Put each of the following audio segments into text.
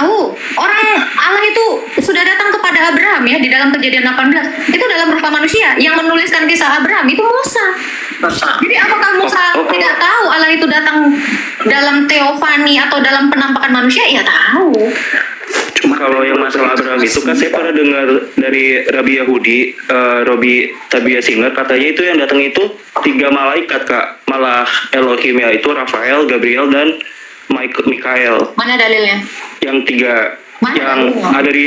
tahu. Orang Allah itu sudah datang kepada Abraham ya di dalam Kejadian 18. Itu dalam rupa manusia. Yang menuliskan kisah Abraham itu Musa. Jadi apakah Musa tidak tahu Allah itu datang dalam teofani atau dalam penampakan manusia? Ya tahu. Cuma kalau yang masalah Abraham itu kan saya pernah dengar dari Rabi Yahudi, Robi Tabia Singer, katanya itu yang datang itu 3 malaikat kak, malah Elohim ya itu Rafael, Gabriel dan Mikael. Mana dalilnya? Yang 3 Mana yang dalilnya? ada di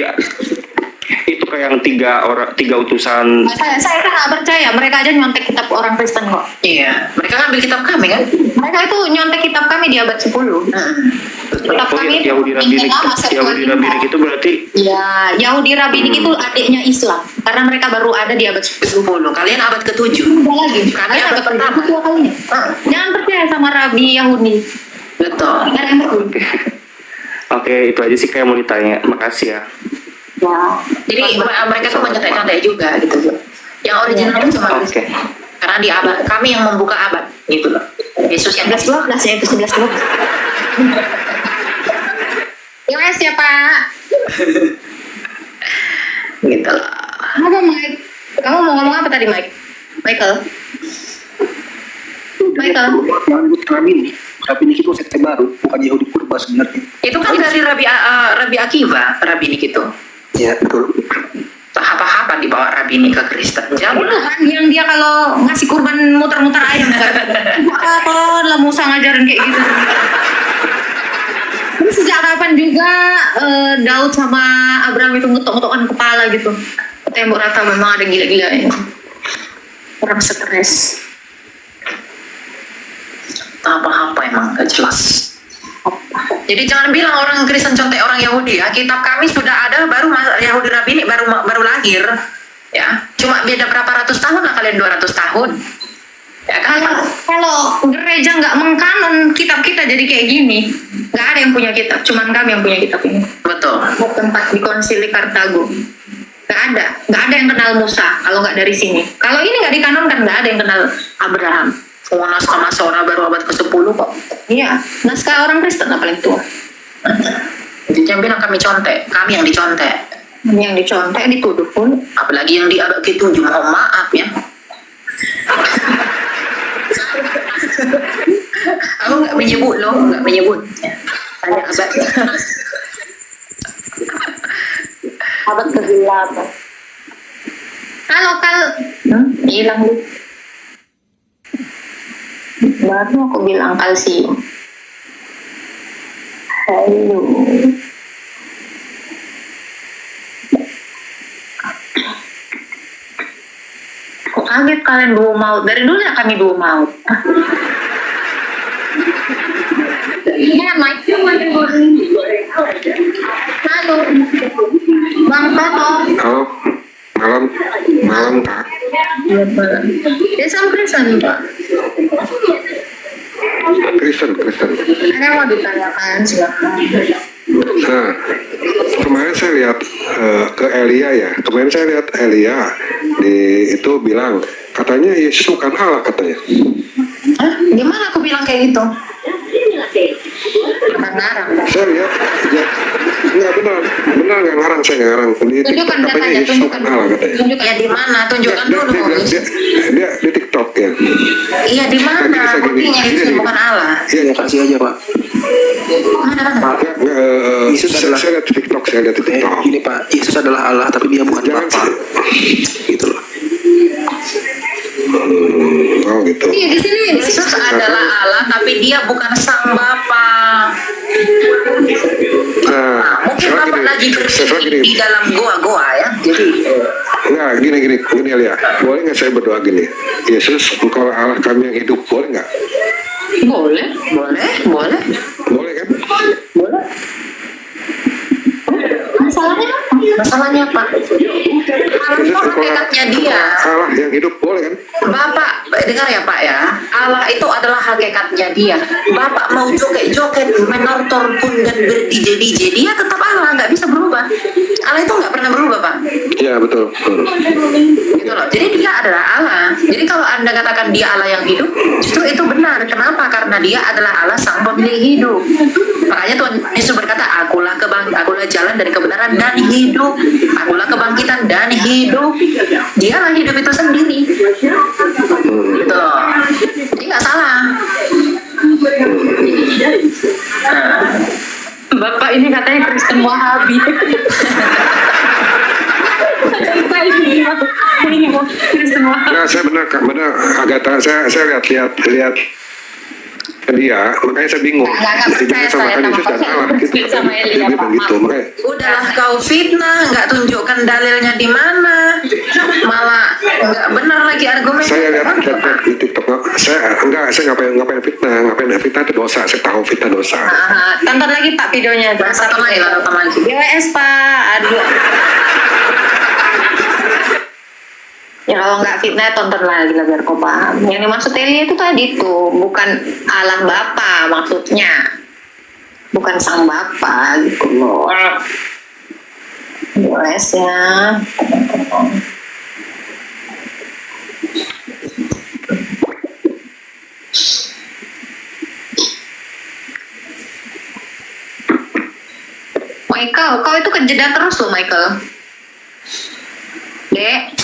itu kayak yang 3 utusan. Saya kan nggak percaya. Mereka aja nyontek kitab orang Kristen kok. Iya, mereka ngambil kitab kami kan? Mereka itu nyontek kitab kami di abad 10. Kitab Oh, kami itu Yahudi Rabbinik, Yahudi Rabbinik itu berarti ya, Yahudi Rabbinik itu adiknya Islam karena mereka baru ada di abad 10. 10. Kalian abad ke-7. Udah lagi. Kami Kalian abad pertama. kedua kalinya. Jangan percaya sama Rabi Yahudi. Betul. Ada yang betul. Oke, itu aja sih kayak mau ditanya. Makasih ya. Ya. Jadi mereka tuh menyantai-nyantai juga gitu. Yang original itu cuma Oke. karena di abad kami yang membuka abad gitu loh. Yesus yang 11-12 ya, itu 11-12. Yes ya Pak. gitu loh. Apa Mike? Kamu mau ngomong apa tadi Mike? Michael? Rabbinik itu sekte baru, bukan Yahudi purba sebenarnya. Itu kan dari Rabi Akiva, Rabbinik itu. Ya betul. Tahap-tahapan dibawa Rabbinik ke Kristen. Jauh Itu lah. kan yang dia kalau ngasih kurban muter-muter ayam kan? Apa lah Musa ngajarin kayak gitu. Ini sejak kapan juga Daud sama Abraham itu ngutok-ngutokkan kepala gitu. Tembok rata memang ada gila-gila ya. Orang stres. Apa-apa emang gak jelas. Jadi jangan bilang orang Kristen contek orang Yahudi ya. Kitab kami sudah ada baru Yahudi Rabbinik baru lahir. Ya, cuma beda berapa ratus tahun lah kalian 200 tahun. Ya kan? Kalau gereja nggak mengkanon kitab kita jadi kayak gini, nggak ada yang punya kitab, cuman kami yang punya kitab ini. Betul. Tempat di konsili Kartago, nggak ada yang kenal Musa kalau nggak dari sini. Kalau ini nggak dikanonkan, nggak ada yang kenal Abraham. Oh, naskah Masora baru abad ke-10 kok. Iya, naskah orang Kristen lah paling tua. Jadi jangan bilang kami contek, kami yang dicontek. Yang dicontek, dituduh pun. Apalagi yang di abad ke-7, mohon maaf ya. Aku nggak menyebut loh, nggak menyebut. Tanya abad. Abad ke-8. Hilang lu. Baru aku bilang kalsium. Halo. Kok kaget kalian dua maut? Dari dulu ya kami dua maut. Iya, Mike. Halo. Bang Toto. Halo, malam Kak. Iya, Bang. Desa Kristen, Pak. Kristen. Ada yang mau ditanyakan, silakan. Nah, kemarin saya lihat ke Elia ya. Kemarin saya lihat Elia itu bilang katanya Yesus bukan Allah katanya. Hah? Gimana aku bilang kayak gitu? Ngarang. Saya lihat ya, nggak benar nggak ngarang, saya nggak ngarang. Di TikTok Tunjukkan katanya datanya, Yesus bukan Allah katanya. tunjukkan. Ya di mana? Tunjukkan Dia, dulu. dia, dia di TikTok ya. Iya di mana? Saya gini, Buktinya Yesus gini. bukan Allah. Iya, Ya kasih aja Pak. Mana? Yesus saya lihat di TikTok, Gini Pak, Yesus adalah Allah tapi dia bukan Jangan Bapa. Gitu loh. Oh gitu. Iya, di sini. Yesus adalah Allah tapi dia bukan sang Bapa. Nah, Mungkin sekarang Bapak lagi sekarang bersembunyi di dalam goa-goa ya. Jadi Enggak, gini ya. Boleh nggak saya berdoa gini? Yesus, engkau Allah kami yang hidup, boleh nggak? Boleh. boleh. Boleh kan? Boleh. Masalahnya apa? Masalahnya apa? Allah itu hakikatnya dia. Allah yang hidup, boleh kan? Bapak, dengar ya Pak ya. Allah itu adalah hakikatnya dia. Bapak mau joget-joget, menortor pun dan ber-DJ, dia tetap Allah, nggak bisa berubah. Allah itu nggak pernah berubah Pak. Iya betul. Gitu loh. Jadi dia adalah Allah. Jadi kalau Anda katakan dia Allah yang hidup, justru itu benar. Kenapa? Karena dia adalah Allah sang pemilik hidup. Makanya Tuhan Yesus berkata, akulah jalan dari kebenaran dan hidup. Akulah kebangkitan dan hidup. Dialah hidup itu sendiri. Gitu loh. Jadi nggak salah. Bapak ini katanya Kristen Wahabi. Ini mau Kristen Wahabi. Nah, saya benar saya lihat dia, makanya saya bingung. Nggak Intinya percaya sama saya, kan Yesus dan Bapak. Allah gitu. Saya sama Elia, Dia Pak. begitu, makanya Udahlah kau fitnah, nggak tunjukkan dalilnya di mana, malah nggak benar lagi argumennya. saya lihat di TikTok, saya ngapain fitnah itu dosa, saya tahu fitnah dosa. Tonton lagi Pak videonya. Tonton lagi. GWS Pak. Aduh. Ya kalau nggak fitnah tonton lagi lah biar kau paham. Yang dimaksud Elia itu tadi tuh bukan Allah Bapa maksudnya, bukan sang Bapa gitu loh. GWS ya. Michael, kau itu kejeda terus loh Michael. Dek.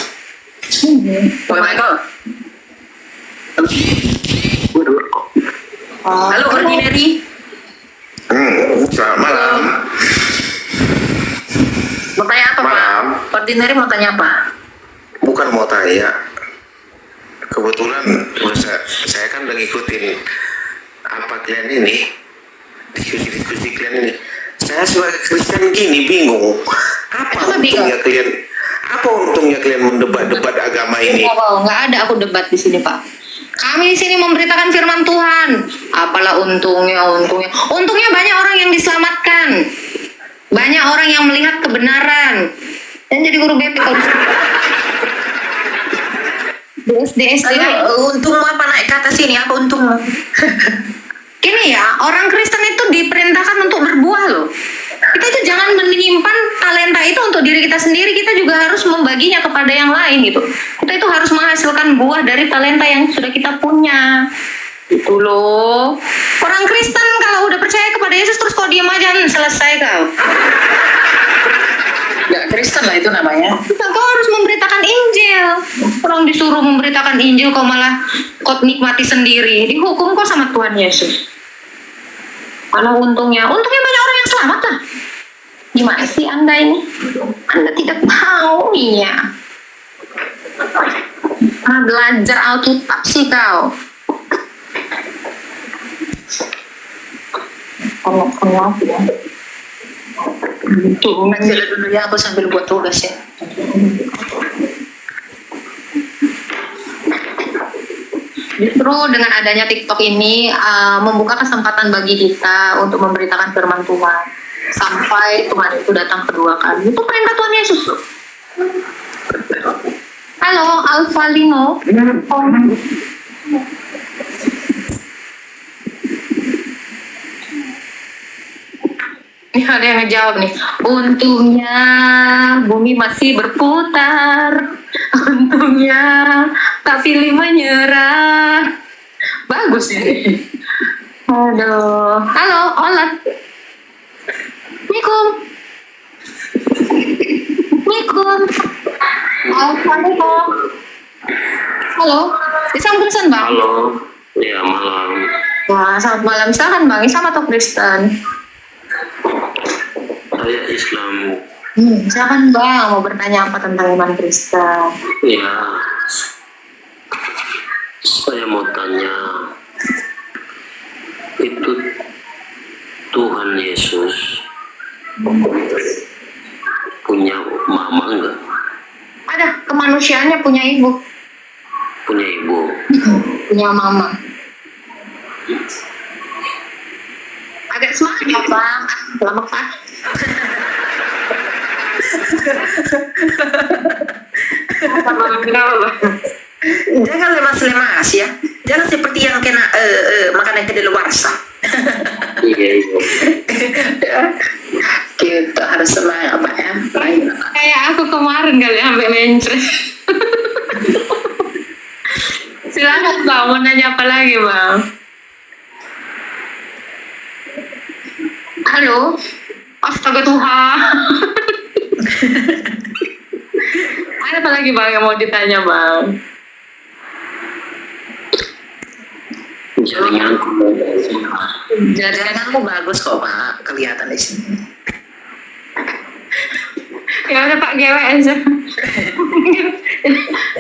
Woi Michael. Halo Ordinary. Selamat malam. Mau tanya apa Malam. Pak? Ordinary mau tanya apa? Bukan mau tanya. Kebetulan saya kan udah ngikutin apa kalian ini, diskusi kalian ini. Saya sebagai Kristen gini bingung. Kenapa bingung? Apa untungnya kalian mendebat-debat agama ini? Nggak ada aku debat di sini Pak. Kami di sini memberitakan firman Tuhan. Apalah untungnya? Untungnya banyak orang yang diselamatkan. Banyak orang yang melihat kebenaran. Dan jadi guru BP kalau di SD. Lalu untungmu apa naik ke atas sini? Apa untungmu? Gini ya, orang Kristen itu diperintahkan untuk berbuah loh. Kita itu jangan menyimpan talenta itu untuk diri kita sendiri, kita juga harus membaginya kepada yang lain gitu. Kita itu harus menghasilkan buah dari talenta yang sudah kita punya. Itu loh. Orang Kristen kalau udah percaya kepada Yesus terus kau diam aja, selesai kau. Nggak Kristen lah itu namanya. Kau harus memberitakan Injil. Orang disuruh memberitakan Injil kau malah kau nikmati sendiri. Dihukum kau sama Tuhan Yesus. Mana untungnya? Untungnya banyak orang yang selamat lah. Gimana sih Anda ini? Anda tidak tahu ya. Belajar Alkitab sih kau. Kalau ya. Nanti dulu ya, aku sambil buat tugas ya. Justru dengan adanya TikTok ini membuka kesempatan bagi kita untuk memberitakan firman Tuhan sampai Tuhan itu datang kedua kali. Itu perintah Tuhan Yesus loh. Halo, Alvalino. Ini ada yang ngejawab nih. Untungnya bumi masih berputar. Untungnya tak pilih menyerah. Bagus ini. Aduh. Halo, Olat. Assalamualaikum. Assalamualaikum. Assalamualaikum. Halo. Islam Kristen, Bang? Halo, ya malam. Wah, selamat malam. Silakan, Bang. Islam atau Kristen? Saya Islam. Silakan, Bang. Mau bertanya apa tentang iman Kristen? Ya, saya mau tanya, itu Tuhan Yesus punya mama enggak? Ada, kemanusiaannya punya ibu. Punya ibu? Punya mama. Agak semangat ya, Bang. Lama Pak. Jangan lemas-lemas ya. Jangan seperti yang kena makanan kedaluarsa. Iya. Ya. Kita harus semangat Pak ya. Kayak aku kemarin kali sampai mencret. Silakan Bang, mau nanya apa lagi Bang? Halo, astaga Tuhan. Ada apa lagi Bang yang mau ditanya Bang? Jaringanmu bagus kok Pak, kelihatan di sini. Ya udah Pak, GW aja.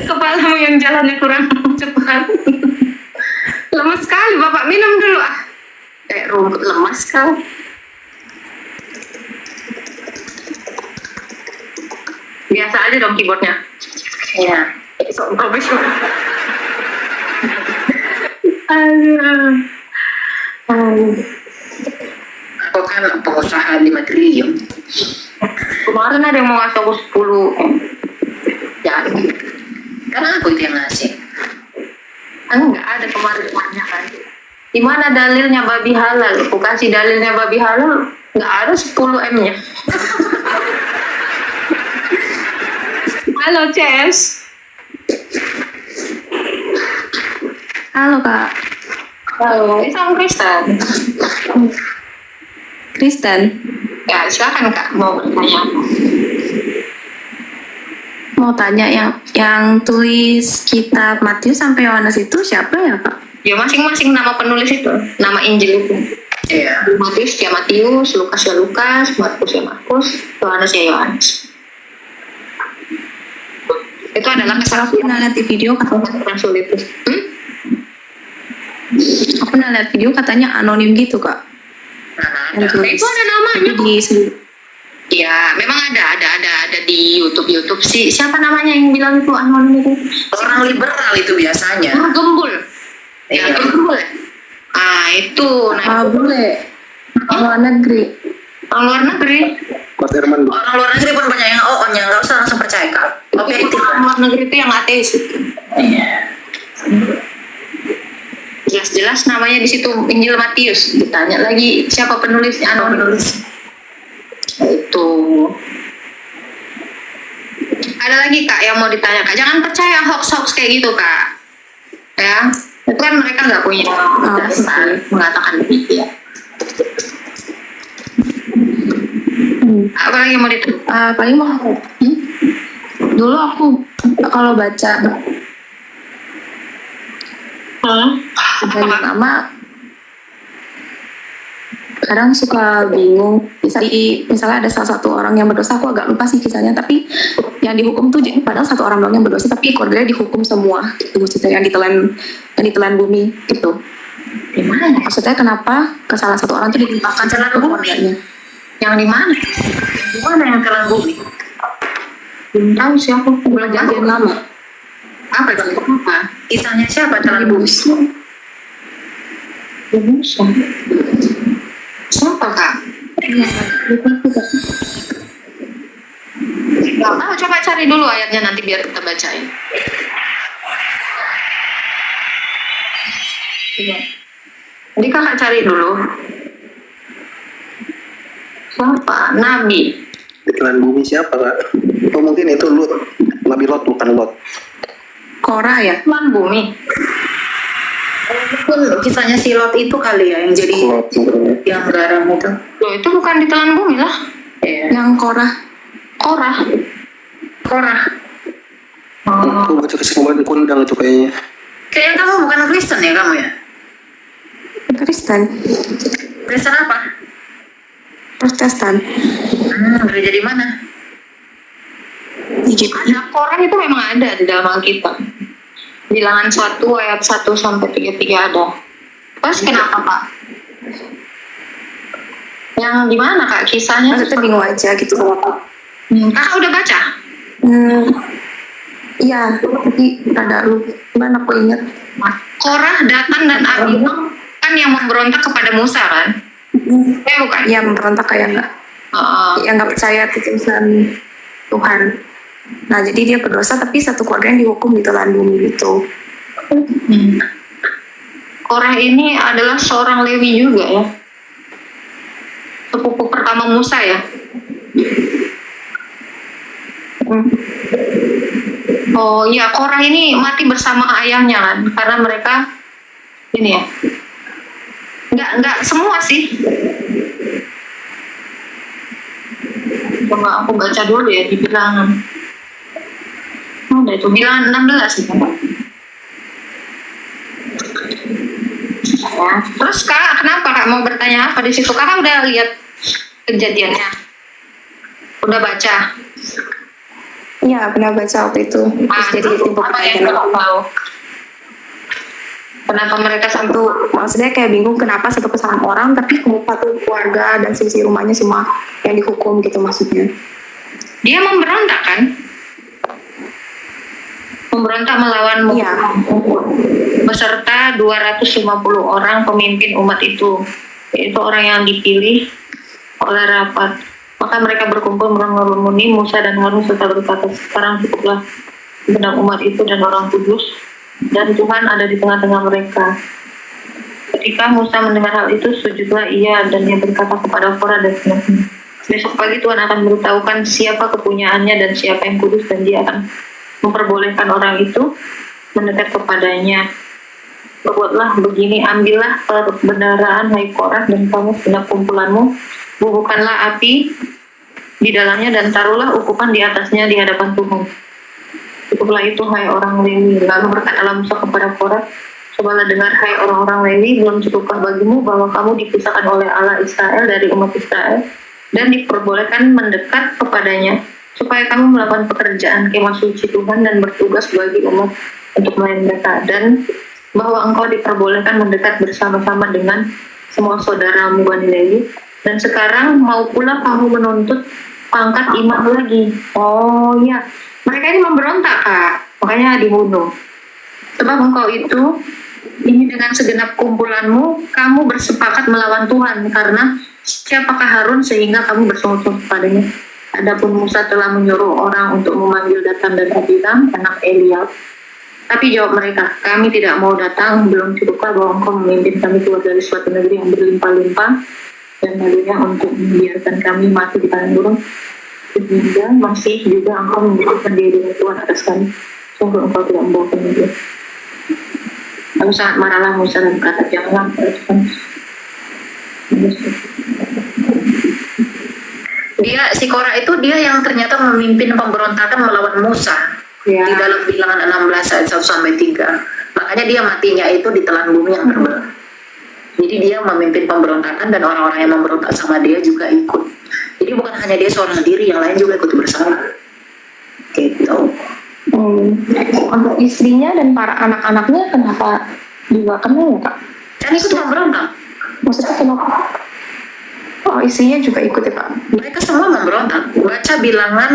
Kepalamu yang jalannya kurang cepat. Lemas sekali Bapak, minum dulu ah. Rumput lemas kau. Biasa aja dong keyboardnya. Iya. So profesional. Aduh. Aku kan pengusaha 5 triliun. Kemarin ada yang mau ngasih aku 10 Jadi, karena aku itu yang ngasih. enggak ada kemarin banyak kan. Di mana dalilnya babi halal? Aku kasih dalilnya babi halal, enggak ada 10 M-nya. Halo Ces. Halo Kak, Halo, sama Kristen. Kristen. Ya, silakan Kak, mau bertanya. Mau tanya yang tulis kitab Matius sampai Yohanes itu siapa ya Kak? Ya masing-masing nama penulis itu, nama Injil itu. Iya. Matius ya Matius, Lukas ya Lukas, Markus ya Markus, Yohanes ya Yohanes. Itu adalah Aku pernah lihat di video rasul itu. aku pernah lihat video katanya anonim gitu Kak. Ada. Itu ada namanya. Tapi di Ya, memang ada di YouTube sih. Siapa namanya yang bilang itu anonim itu? Orang liberal itu biasanya. Guru Gembul. Iya. Ya, Gembul. Ah, itu. Nah, bule luar negeri. orang luar negeri. Mas Herman, Orang luar negeri pun banyak yang oh-nya, nggak usah langsung percaya Kak. Objektif. Orang luar negeri itu yang ateis itu. Iya. Jelas-jelas namanya di situ Injil Matius. Ditanya lagi siapa penulisnya anonim. Itu. Ada lagi Kak yang mau ditanya Kak. Jangan percaya hoax kayak gitu Kak. Ya, itu kan mereka nggak punya dasar mengatakan demikian. Apa lagi yang mau ditanya? Paling mau dulu aku kalau baca banyak nama kadang suka bingung. Misalnya ada salah satu orang yang berdosa, aku agak lupa sih kisahnya, tapi yang dihukum tuh padahal satu orang doang yang berdosa, tapi keluarganya dihukum semua gitu, maksudnya yang ditelan bumi gitu. Gimana? Maksudnya kenapa ke salah satu orang tuh ditimpakan Telan ke bumi? keluarganya? Yang di mana? Di mana yang telan bumi? Belum tahu sih aku. Belum Perjanjian tahu. lama. Apa itu? Apa? Kisahnya siapa telan bumi? Indonesia. Siapa Kak? Gak tahu, coba cari dulu ayatnya nanti biar kita bacain. Jadi kakak cari dulu. Siapa? Nabi. ditelan bumi siapa Kak? Oh mungkin itu Lut, Nabi Lot bukan Lot. Korah ya? Tuhan bumi. Mungkin kisahnya si Lot itu kali ya yang jadi Lot mungkin. yang garam itu. Loh, itu bukan ditelan bumi lah. Iya. Yang Korah. Korah. Korah. Aku baca kesimpulan kundang itu kayaknya. Kayaknya kamu bukan Kristen ya kamu ya? Kristen. Kristen apa? Protestan. Gereja di mana? Di GPI. Ada Korah itu memang ada di dalam Alkitab. Bilangan 1 ayat 1 sampai 33 ada. Terus kenapa Pak? Yang di mana Kak kisahnya? Maksudnya bingung aja gitu kenapa. Kakak udah baca? Iya, tapi ada lu gimana aku ingat. Korah, Datan dan Abiram kan yang memberontak kepada Musa kan? Bukan? Iya, memberontak kayak yang nggak percaya keputusan Tuhan. Nah, jadi dia berdosa tapi satu keluarga yang dihukum ditelan bumi gitu. Korah ini adalah seorang Lewi juga ya. Sepupu pertama Musa ya. Oh iya, Korah ini mati bersama ayahnya kan, karena mereka ini ya. Nggak semua sih. Coba aku baca dulu ya di bilangan. Ada itu bilangan 16 sih. Ya. Terus Kak, kenapa Kak mau bertanya apa di situ? Kakak udah lihat kejadiannya? Udah baca? Iya, pernah baca waktu itu. Terus jadi timbul apa yang pertanyaan. Kakak tahu? Kenapa mereka Satu, maksudnya kayak bingung kenapa satu kesalahan orang tapi satu keluarga dan sisi rumahnya semua yang dihukum gitu maksudnya. dia memberontak kan? Memberontak melawan Iya. beserta 250 orang pemimpin umat itu, yaitu orang yang dipilih oleh rapat. Maka mereka berkumpul mengerumuni Musa dan Harun serta berkata, sekarang cukuplah benak umat itu dan orang kudus, dan Tuhan ada di tengah-tengah mereka. Ketika Musa mendengar hal itu, sujudlah ia dan ia berkata kepada Korah dan senapnya, besok pagi Tuhan akan memberitahukan siapa kepunyaannya dan siapa yang kudus, dan dia akan memperbolehkan orang itu mendekat kepadanya. Berbuatlah begini, ambillah perbendaharaan hai Korah dan kamu segenap kumpulanmu, bubuhkanlah api di dalamnya dan taruhlah ukupan di atasnya di hadapan Tuhan. Cukuplah itu hai orang Lewi. Lalu berkatalah Musa kepada Korah, cobalah dengar hai orang-orang Lewi, belum cukupkah bagimu bahwa kamu dipisahkan oleh Allah Israel dari umat Israel dan diperbolehkan mendekat kepadanya, supaya kamu melakukan pekerjaan kemah suci Tuhan dan bertugas bagi umat untuk melayani mereka, dan bahwa engkau diperbolehkan mendekat bersama-sama dengan semua saudaramu Bani Lewi, dan sekarang mau pula kamu menuntut pangkat imam lagi. Oh ya, mereka ini memberontak Kak, makanya dibunuh. Sebab engkau itu ini dengan segenap kumpulanmu, kamu bersepakat melawan Tuhan, karena siapakah Harun sehingga kamu bersungut-sungut padanya? Adapun Musa telah menyuruh orang untuk memanggil Datan dan Abiram, anak Eliab. Tapi jawab mereka, kami tidak mau datang, belum cukupkah bahwa engkau memimpin kami keluar dari suatu negeri yang berlimpah-limpah dan malunya untuk membiarkan kami mati di padang gurun, sehingga masih juga engkau menyebutkan diri dengan Tuhan atas kami. Sungguh engkau tidak membawa kami dia. Lalu sangat marahlah Musa dan berkata, janganlah Dia si Korah itu dia yang ternyata memimpin pemberontakan melawan Musa Ya. di dalam bilangan 16 ayat 1 sampai 3. Makanya dia matinya itu di telan bumi yang terbelah. Jadi dia memimpin pemberontakan dan orang-orang yang memberontak sama dia juga ikut. Jadi bukan hanya dia seorang diri, yang lain juga ikut bersalah. Gitu. Untuk istrinya dan para anak-anaknya kenapa juga kena ya Kak? Kan ikut memberontak. Maksudnya kenapa? Oh, istrinya juga ikut ya Kak? Mereka semua memberontak. Baca bilangan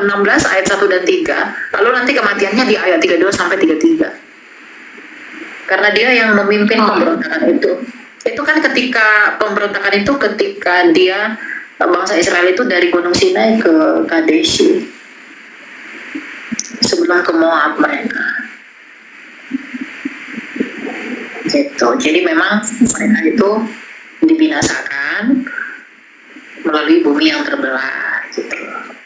16 ayat 1 dan 3. Lalu nanti kematiannya di ayat 32 sampai 33. Karena dia yang memimpin pemberontakan itu. Itu kan ketika pemberontakan itu ketika dia bangsa Israel itu dari Gunung Sinai ke Kadesh. Sebelum ke Moab mereka. Gitu. Jadi memang mereka itu dibinasakan melalui bumi yang terbelah gitu.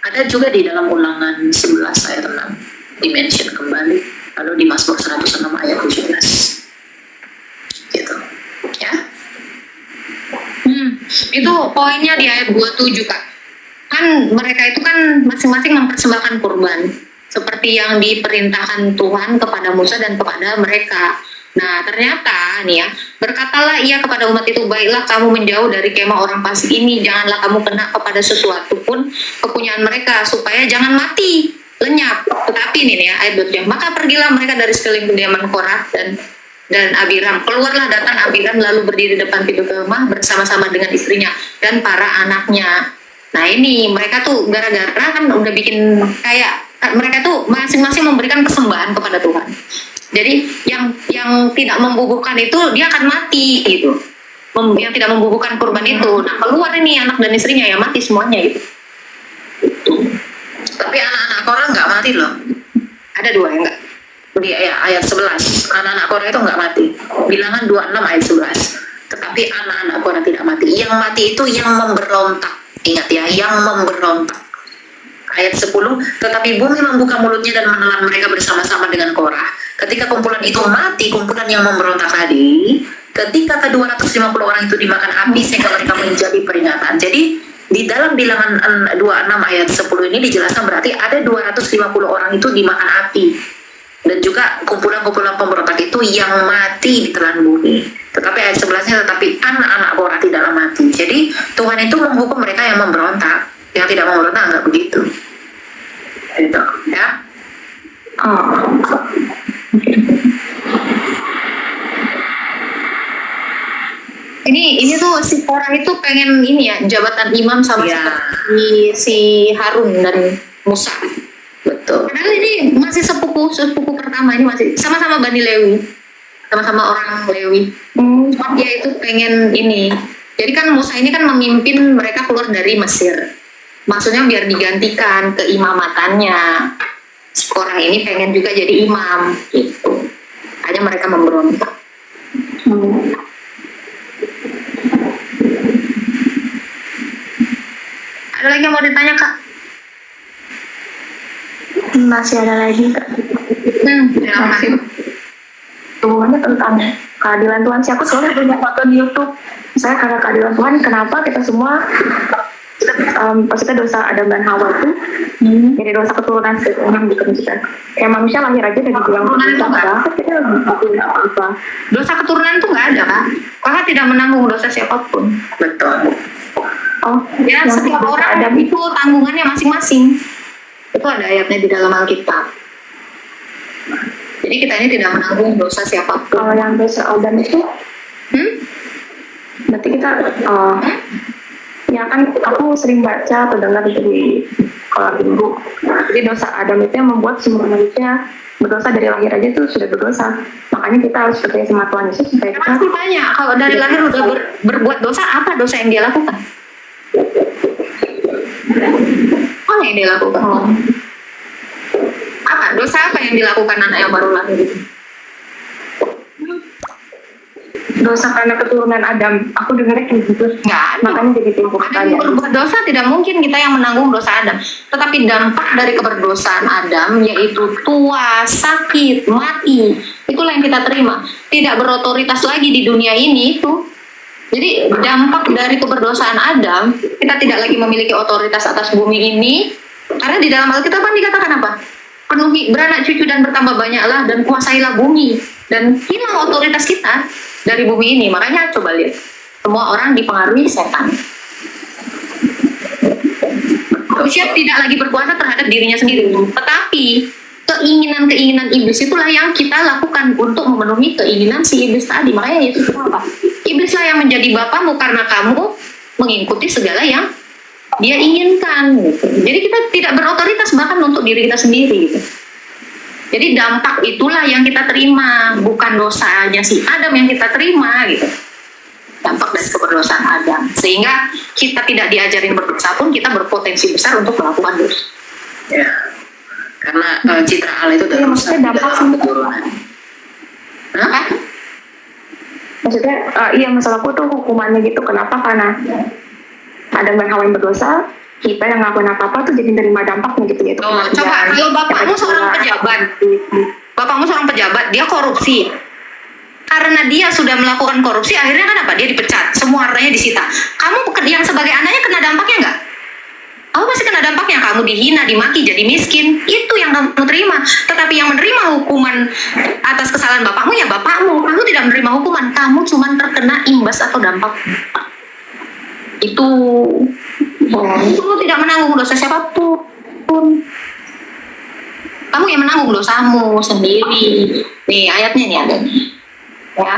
Ada juga di dalam Ulangan 11 ayat 6 dimention kembali, lalu di Mazmur 106 ayat 17 gitu ya. Itu poinnya di ayat 27 Kak. Kan mereka itu kan masing-masing mempersembahkan kurban seperti yang diperintahkan Tuhan kepada Musa dan kepada mereka. Nah ternyata nih ya, berkatalah ia kepada umat itu, baiklah kamu menjauh dari kemah orang fasik ini, janganlah kamu kena kepada sesuatu pun kepunyaan mereka, supaya jangan mati lenyap. Tetapi ini ya ayat 2, maka pergilah mereka dari sekeliling kediaman Korah dan Abiram, keluarlah Datan Abiram lalu berdiri depan pintu kemah bersama-sama dengan istrinya dan para anaknya. Nah ini mereka tuh gara-gara kan udah bikin kayak mereka tuh masing-masing memberikan persembahan kepada Tuhan. Jadi yang tidak membubuhkan itu dia akan mati gitu. Yang tidak membubuhkan kurban itu, nah keluar ini anak dan istrinya ya mati semuanya gitu. Tapi anak-anak Korah nggak mati loh. Ada 2 yang enggak. Di ayat 11 anak-anak Korah itu nggak mati. Bilangan 26 ayat 11. Tetapi anak-anak Korah tidak mati. Yang mati itu yang memberontak. Ingat ya, yang memberontak. ayat 10, tetapi bumi membuka mulutnya dan menelan mereka bersama-sama dengan Korah. Ketika kumpulan itu mati, kumpulan yang memberontak tadi, ketika ke-250 orang itu dimakan api sehingga mereka menjadi peringatan. Jadi di dalam bilangan 26 ayat 10 ini dijelaskan berarti ada 250 orang itu dimakan api. Dan juga kumpulan-kumpulan pemberontak itu yang mati ditelan bumi. Tetapi ayat 11-nya tetapi anak-anak Korah tidaklah mati. Jadi Tuhan itu menghukum mereka yang memberontak. Yang tidak memberontak enggak begitu. Itu ya. Ini tuh si Korah itu pengen ini ya, jabatan imam sama Ya. seperti si Harun dan Musa. Betul. Padahal ini masih sepupu pertama, ini masih sama-sama Bani Lewi, sama-sama orang Lewi. Cuma dia itu pengen ini. Jadi kan Musa ini kan memimpin mereka keluar dari Mesir. Maksudnya biar digantikan keimamatannya. Si Korah ini pengen juga jadi imam gitu. Hanya mereka memberontak. Ada lagi yang mau ditanya, Kak? Masih ada lagi Kak. Silakan. Hubungannya tentang keadilan Tuhan sih. Aku selalu banyak nonton di YouTube. Saya karena keadilan Tuhan, kenapa kita semua maksudnya dosa Adam dan Hawa itu jadi dosa keturunan setiap orang gitu misalnya. Kayak manusia lahir aja dan dibilang Keturunan itu dosa, nggak padahal kita nggak apa-apa. Dosa keturunan itu nggak ada, Kak. Kakak tidak menanggung dosa siapapun. Betul. Oh, Ya, yang setiap dosa orang Adam itu tanggungannya masing-masing. Itu ada ayatnya di dalam Alkitab. Jadi kita ini tidak menanggung dosa siapapun. kalau yang dosa Adam itu berarti kita ya kan aku sering baca atau dengar itu di sekolah minggu. Jadi dosa Adam itu yang membuat semua manusia berdosa dari lahir aja itu sudah berdosa. Makanya kita harus percaya sama Tuhan Yesus supaya kita Aku tanya, kalau dari lahir udah berbuat dosa, apa dosa yang dia lakukan? Apa yang dia lakukan? Apa? Dosa apa yang dilakukan anak yang baru lahir itu? dosa karena keturunan Adam. Aku dengarnya kayak gitu. Nggak ada. Makanya jadi timbul Ada yang berbuat dosa, tidak mungkin kita yang menanggung dosa Adam. Tetapi dampak dari keberdosaan Adam yaitu tua, sakit, mati. Itulah yang kita terima. Tidak berotoritas lagi di dunia ini itu. Jadi dampak dari keberdosaan Adam, kita tidak lagi memiliki otoritas atas bumi ini. Karena di dalam Alkitab kan dikatakan apa? Penuhi, beranak cucu dan bertambah banyaklah dan kuasailah bumi. Dan hilang otoritas kita dari bumi ini. Makanya coba lihat, semua orang dipengaruhi setan. Manusia tidak lagi berkuasa terhadap dirinya sendiri. Tetapi keinginan-keinginan iblis itulah yang kita lakukan untuk memenuhi keinginan si iblis tadi. Makanya Yesus apa? Iblislah yang menjadi bapamu karena kamu mengikuti segala yang dia inginkan. Gitu. Jadi kita tidak berotoritas bahkan untuk diri kita sendiri. Gitu. Jadi dampak itulah yang kita terima, bukan dosanya si Adam yang kita terima. Gitu. Dampak dari keberdosaan Adam. Sehingga kita tidak diajarin berdosa pun kita berpotensi besar untuk melakukan dosa. Ya. Karena citra Allah itu Iya, maksudnya dampak dalam keturunan. Kenapa? Maksudnya, iya masalahku tuh hukumannya gitu. Kenapa? Karena Adam dan Hawa yang berdosa, kita yang ngelakuin apa-apa tuh jadi nerima dampaknya gitu ya. Oh, coba kalau bapakmu seorang pejabat, bapakmu seorang pejabat, dia korupsi. Karena dia sudah melakukan korupsi, akhirnya kan apa? Dia dipecat, semua hartanya disita. Kamu yang sebagai anaknya kena dampaknya nggak? Kamu pasti kena dampaknya. Kamu dihina, dimaki, jadi miskin. Itu yang kamu terima. Tetapi yang menerima hukuman atas kesalahan bapakmu ya bapakmu. Kamu tidak menerima hukuman. Kamu cuma terkena imbas atau dampak. Itu tidak menanggung dosa siapapun. Kamu yang menanggung dosamu sendiri. Nih ayatnya nih ada nih. Ya.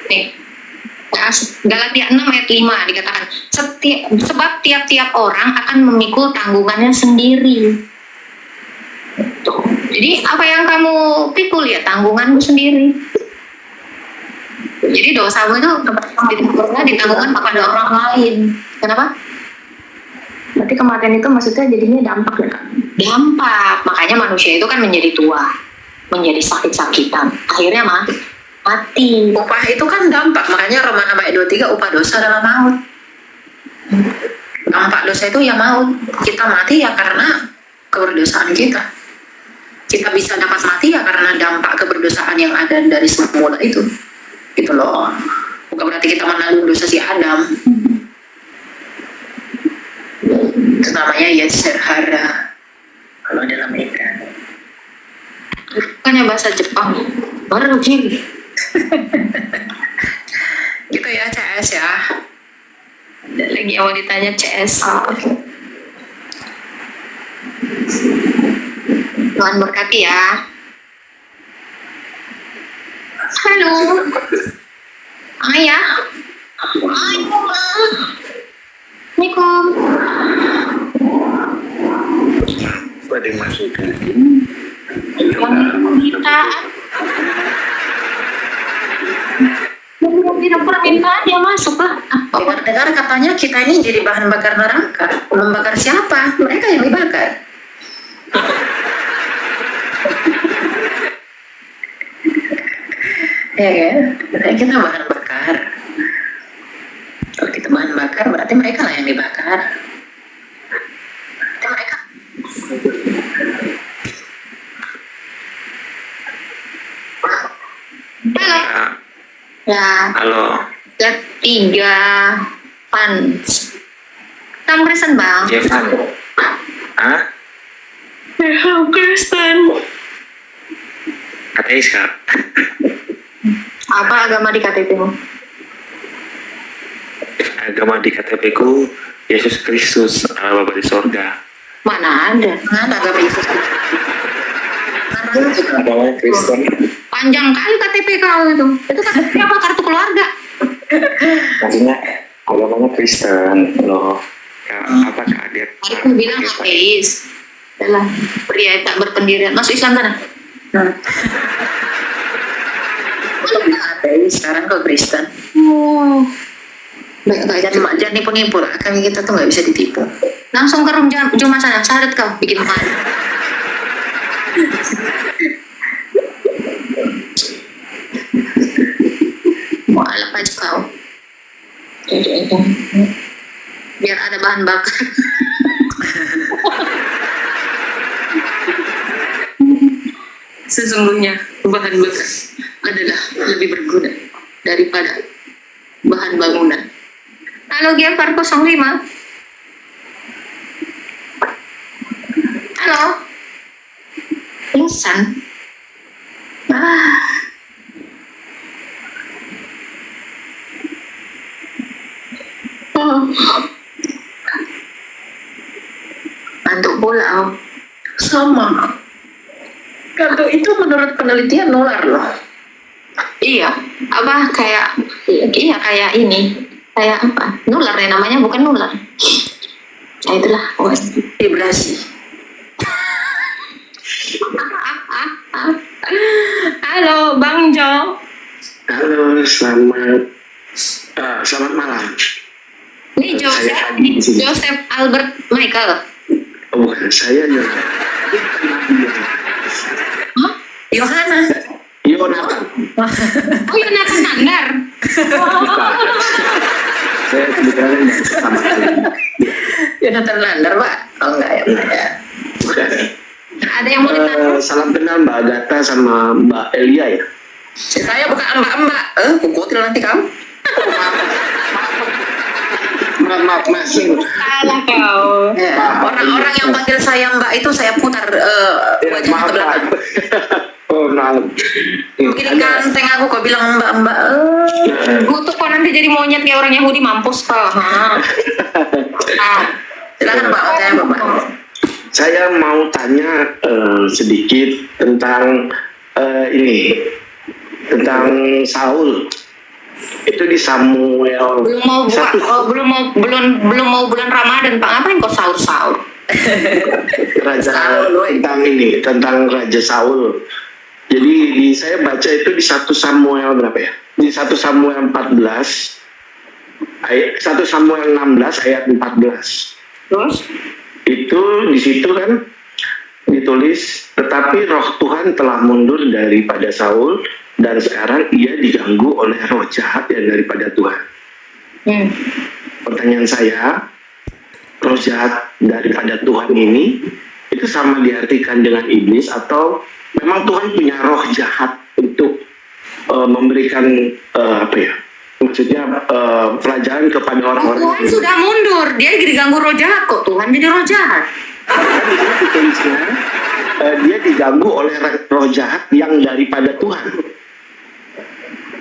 Nih. Ya, Galatia 6 ayat 5 dikatakan sebab tiap-tiap orang akan memikul tanggungannya sendiri. Tuh. Jadi apa yang kamu pikul ya tanggunganmu sendiri. Jadi dosamu itu ditanggungan kepada orang lain. Kenapa? Berarti kematian itu maksudnya jadinya dampak ya Kak? Dampak. Makanya manusia itu kan menjadi tua. menjadi sakit-sakitan. Akhirnya mati. Upah itu kan dampak, makanya Romana bait 23 upah dosa adalah maut. Dampak dosa itu ya maut. Kita mati ya karena keberdosaan kita. Kita bisa dapat mati ya karena dampak keberdosaan yang ada dari semula itu. Gitu loh. Bukan berarti kita menanggung dosa si Adam. Itu namanya yetzer hara kalau dalam Ibrani. Bukannya bahasa Jepang. Baru gini. Gitu ya CS ya. Lagi awal ditanya CS. Tuhan berkati ya. Halo. Ayah. Assalamualaikum. Apa dimaksudkan? Kita tidak permintaan dia masuk lah. Dengar-dengar katanya kita ini jadi bahan bakar neraka. Membakar siapa? Mereka yang dibakar. Ya kan? Berarti kita bahan bakar. Kalau kita bahan bakar, berarti mereka lah yang dibakar. Berarti mereka. Halo. Ya. Halo. Ketiga fans. Kamu Kristen bang? Jevan. Hah? Kristen. Ateis kak. Apa agama di KTP-mu? Agama di KTP ku Yesus Kristus Allah Bapa di sorga. Mana ada? Mana agama Yesus? Agama Kristen. Panjang kali KTP kau itu. Itu KTP apa? Kartu keluarga? Maksudnya agamanya Kristen loh. Apakah dia? Aku bilang ateis. Adalah pria tak berpendirian. Masuk Islam sana. Ateis, sekarang kok Kristen. Oh. Baik. Jangan nipu-nipu lah. Kami kita tuh nggak bisa ditipu. Langsung ke room Jumat sana. Syahadat kau bikin makan. Mau alap aja kau. Biar ada bahan bakar. Sesungguhnya bahan bakar adalah lebih berguna daripada bahan bangunan. Halo Gempar 05. Halo. Pingsan. Ngantuk pula. Sama. Kalau itu menurut penelitian nular loh. Iya, apa kayak kayak ini, kayak apa? Nular ya namanya, bukan nular. Nah itulah. Vibrasi. Halo Bang Jo. Halo, selamat malam. Ini Joseph Albert Michael. Oh, bukan, saya Hah? Yohana. Yonatan. Oh Yonatan Nandar. Saya kebetulan sama Yonatan Landar, Pak. Oh enggak ya, Pak ya. bukan. Ada yang mau ditanya? Salam kenal Mbak Agatha sama Mbak Elia ya. Saya bukan mbak-mbak. Kukutil nanti kamu. Maaf masing. Salah kau. Ya, orang-orang yang panggil saya mbak itu saya putar wajahnya Maaf ke belakang. Pak. Oh maaf. Begini ganteng aku kok bilang mbak-mbak. Kutuk kok nanti jadi monyet kayak orang Yahudi, mampus kau. Silakan Pak, saya Bapak. Saya mau tanya sedikit tentang ini, tentang Saul. Itu di Samuel Belum mau buka, 1. belum mau bulan Ramadan, Pak. Ngapain kok sahur-sahur? Raja Saul, woy. tentang Raja Saul. Jadi saya baca itu di 1 Samuel berapa ya? Di 1 Samuel 14 ayat 1 Samuel 16 ayat 14. Terus? Itu di situ kan ditulis, tetapi roh Tuhan telah mundur daripada Saul dan sekarang ia diganggu oleh roh jahat yang daripada Tuhan. Pertanyaan saya, roh jahat daripada Tuhan ini itu sama diartikan dengan iblis atau memang Tuhan punya roh jahat untuk memberikan maksudnya pelajaran kepada orang-orang. Tuhan sudah mundur, dia diganggu roh jahat kok. Tuhan jadi roh jahat. Tulisnya dia diganggu oleh roh jahat yang daripada Tuhan.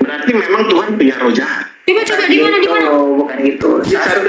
Berarti memang Tuhan punya roh jahat. Coba di mana? Bukan gitu. Di 1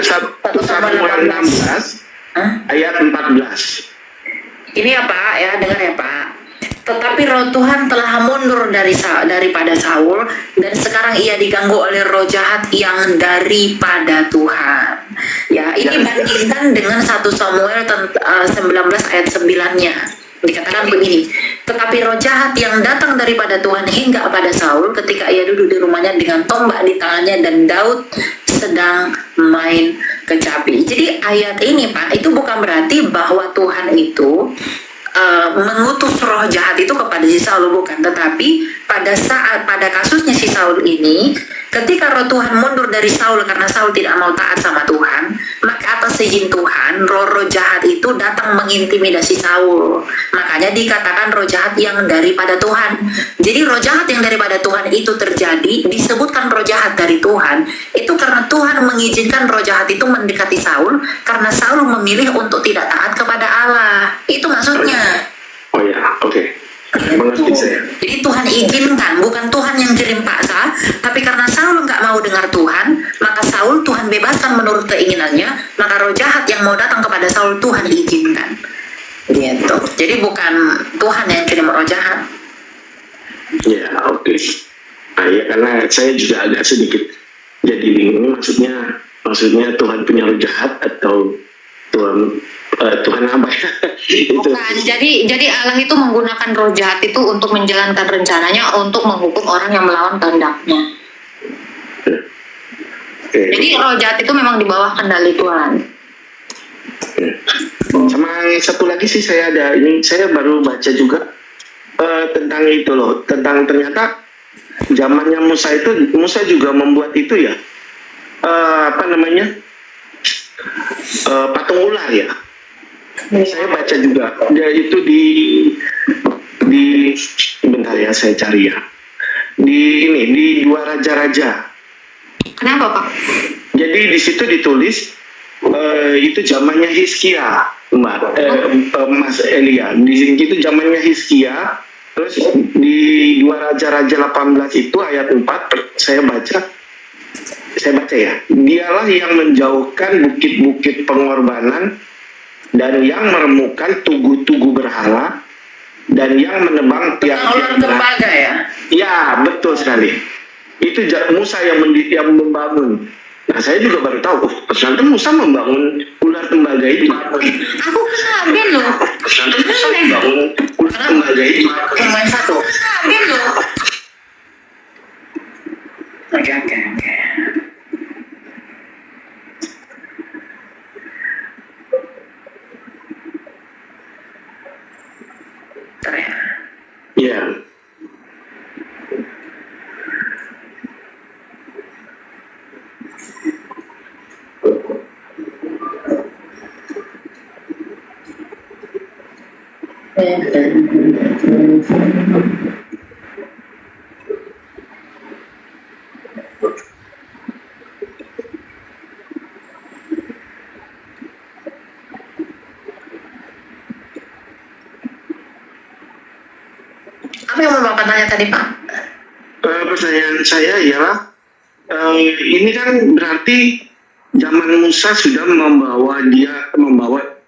Samuel 16 ayat 14. Ini ya Pak, ya dengar ya Pak. Tetapi roh Tuhan telah mundur daripada Saul dan sekarang ia diganggu oleh roh jahat yang daripada Tuhan. Ya, ini bandingkan dengan 1 Samuel 19 ayat 9-nya. Dikatakan begini, tetapi roh jahat yang datang daripada Tuhan hingga pada Saul ketika ia duduk di rumahnya dengan tombak di tangannya dan Daud sedang main kecapi. Jadi ayat ini Pak, itu bukan berarti bahwa Tuhan itu mengutus roh jahat itu kepada si Saul, bukan, tetapi pada kasusnya si Saul ini, ketika roh Tuhan mundur dari Saul karena Saul tidak mau taat sama Tuhan, maka atas izin Tuhan roh-roh jahat itu datang mengintimidasi Saul. Makanya dikatakan roh jahat yang daripada Tuhan. Jadi roh jahat yang daripada Tuhan itu terjadi, disebutkan roh jahat dari Tuhan itu karena Tuhan mengizinkan roh jahat itu mendekati Saul karena Saul memilih untuk tidak taat kepada Allah. Itu maksudnya. Oh ya, oke. Mengerti saya. Jadi Tuhan izinkan, bukan Tuhan yang kirim paksa, tapi karena Saul nggak mau dengar Tuhan, maka Saul Tuhan bebaskan menurut keinginannya, maka roh jahat yang mau datang kepada Saul Tuhan izinkan. Gitu. Jadi bukan Tuhan yang kirim roh jahat. Ya, oke. Nah, ya karena saya juga agak sedikit jadi bingung, maksudnya Tuhan punya roh jahat atau Tuhan apa ya? Bukan. Jadi Allah itu menggunakan roh jahat itu untuk menjalankan rencananya untuk menghukum orang yang melawan kehendaknya. Jadi roh jahat itu memang di bawah kendali Tuhan. Sama satu lagi sih saya baru baca juga tentang itu loh, tentang ternyata zamannya Musa juga membuat itu ya, patung ular ya. Saya baca juga, dia itu di bentar ya saya cari ya, di 2 Raja-Raja. Kenapa Pak? Jadi di situ ditulis itu zamannya Hizkia, Mas Elia. Di sini itu zamannya Hizkia. Terus di 2 Raja-Raja 18 itu ayat 4 saya baca ya. Dialah yang menjauhkan bukit-bukit pengorbanan dan yang meremukkan tugu-tugu berhala dan yang menebang tiang-tiang tembaga ya. Ya, betul sekali. Itu Musa yang membangun. Nah, saya juga baru tahu, ternyata Musa membangun ular tembaga itu. Aku kaget loh. Ternyata Musa membangun ular tembaga itu. Yang main satu. Kaget loh. Oke. Ya. Apa yang mau Bapak tanya tadi Pak? Pertanyaan saya ialah ini kan berarti zaman Musa sudah membawa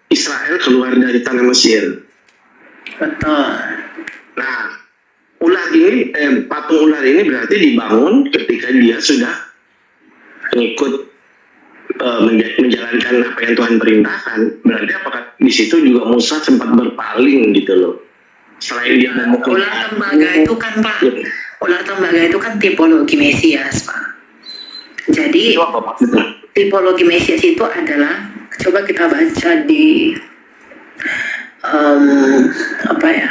Israel keluar dari tanah Mesir. Betul. Nah, patung ular ini berarti dibangun ketika dia sudah mengikut menjalankan apa yang Tuhan perintahkan. Berarti apakah di situ juga Musa sempat berpaling gitu loh? Selain dia memukul Ular tembaga itu kan Pak, ular tembaga itu kan tipologi Mesias Pak. Jadi tipologi Mesias itu adalah, coba kita baca di apa ya,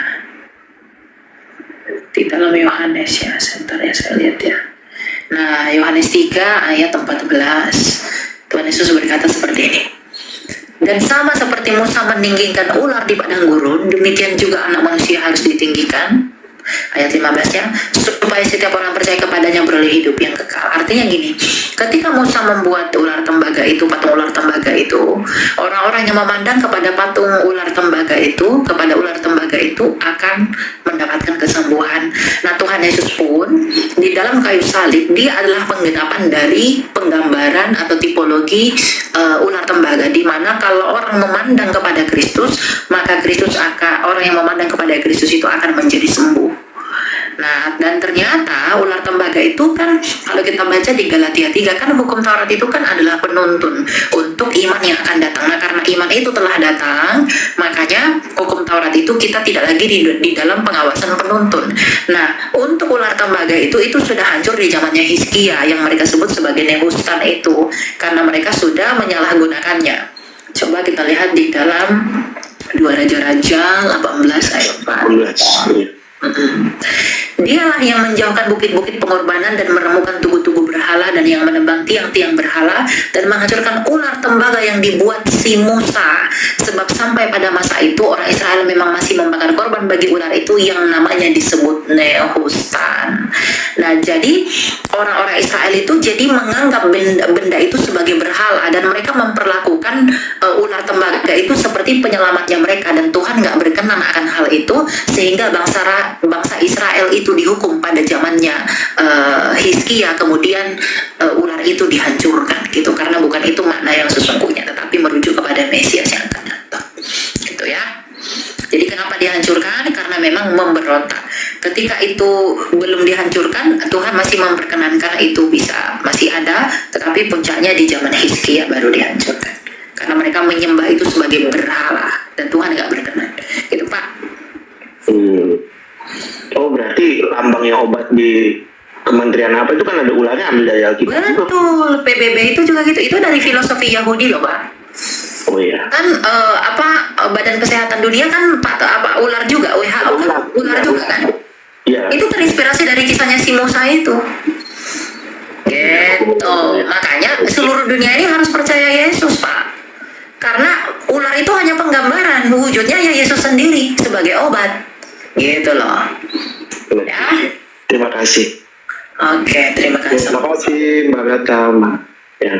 di dalam Yohanes ya, sebentar ya saya lihat ya. Nah, Yohanes 3 ayat 14, Tuhan Yesus berkata seperti ini. Dan sama seperti Musa meninggikan ular di padang gurun, demikian juga anak manusia harus ditinggikan. Ayat 15 ya, supaya setiap orang percaya kepadanya beroleh hidup yang kekal. Artinya gini, ketika Musa membuat ular tembaga itu, patung ular tembaga itu, orang-orang yang memandang kepada patung ular tembaga itu, kepada ular tembaga itu akan mendapatkan kesembuhan. Nah, Tuhan Yesus pun di dalam kayu salib, dia adalah penggenapan dari penggambaran atau tipologi ular tembaga, di mana kalau orang memandang kepada Kristus, maka Kristus akan, orang yang memandang kepada Kristus itu akan menjadi sembuh. Nah, dan ternyata ular tembaga itu kan, kalau kita baca di Galatia 3 kan, hukum Taurat itu kan adalah penuntun untuk iman yang akan datang. Nah, karena iman itu telah datang, makanya hukum Taurat itu kita tidak lagi di dalam pengawasan penuntun. Nah, untuk ular tembaga itu sudah hancur di zamannya Hizkia yang mereka sebut sebagai Nehustan itu, karena mereka sudah menyalahgunakannya. Coba kita lihat di dalam 2 Raja-Raja 18 ayat 4. Dialah yang menjauhkan bukit-bukit pengorbanan dan meremukkan tugu-tugu berhala, dan yang menebang tiang-tiang berhala dan menghancurkan ular tembaga yang dibuat si Musa. Sebab sampai pada masa itu orang Israel memang masih membakar korban bagi ular itu yang namanya disebut Nehustan. Nah, jadi orang-orang Israel itu jadi menganggap benda itu sebagai berhala, dan mereka memperlakukan ular tembaga itu seperti penyelamatnya mereka, dan Tuhan nggak berkenan akan hal itu, sehingga bangsa Israel itu dihukum pada zamannya Hizkia. Kemudian ular itu dihancurkan gitu, karena bukan itu makna yang sesungguhnya, tetapi merujuk kepada Mesias yang akan datang gitu ya. Jadi kenapa dihancurkan? Karena memang memberontak. Ketika itu belum dihancurkan, Tuhan masih memperkenankan itu masih ada, tetapi puncaknya di zaman Hizkia baru dihancurkan, karena mereka menyembah itu sebagai berhala dan Tuhan nggak berkenan gitu, Pak. Oh, berarti lambangnya obat di Kementerian apa itu kan ada ularnya, ambil dari Alkitab. Betul, PBB itu juga gitu. Itu dari filosofi Yahudi loh, Pak. Oh iya. Kan Badan Kesehatan Dunia kan ular juga, WHO kan ular juga kan. Iya. Itu terinspirasi dari kisahnya si Musa itu. Gitu. Makanya seluruh dunia ini harus percaya Yesus, Pak. Karena ular itu hanya penggambaran, wujudnya ya Yesus sendiri sebagai obat. Gitu loh. Ya. Terima kasih. Oke, terima kasih. Terima kasih Mbak Gata. Ya.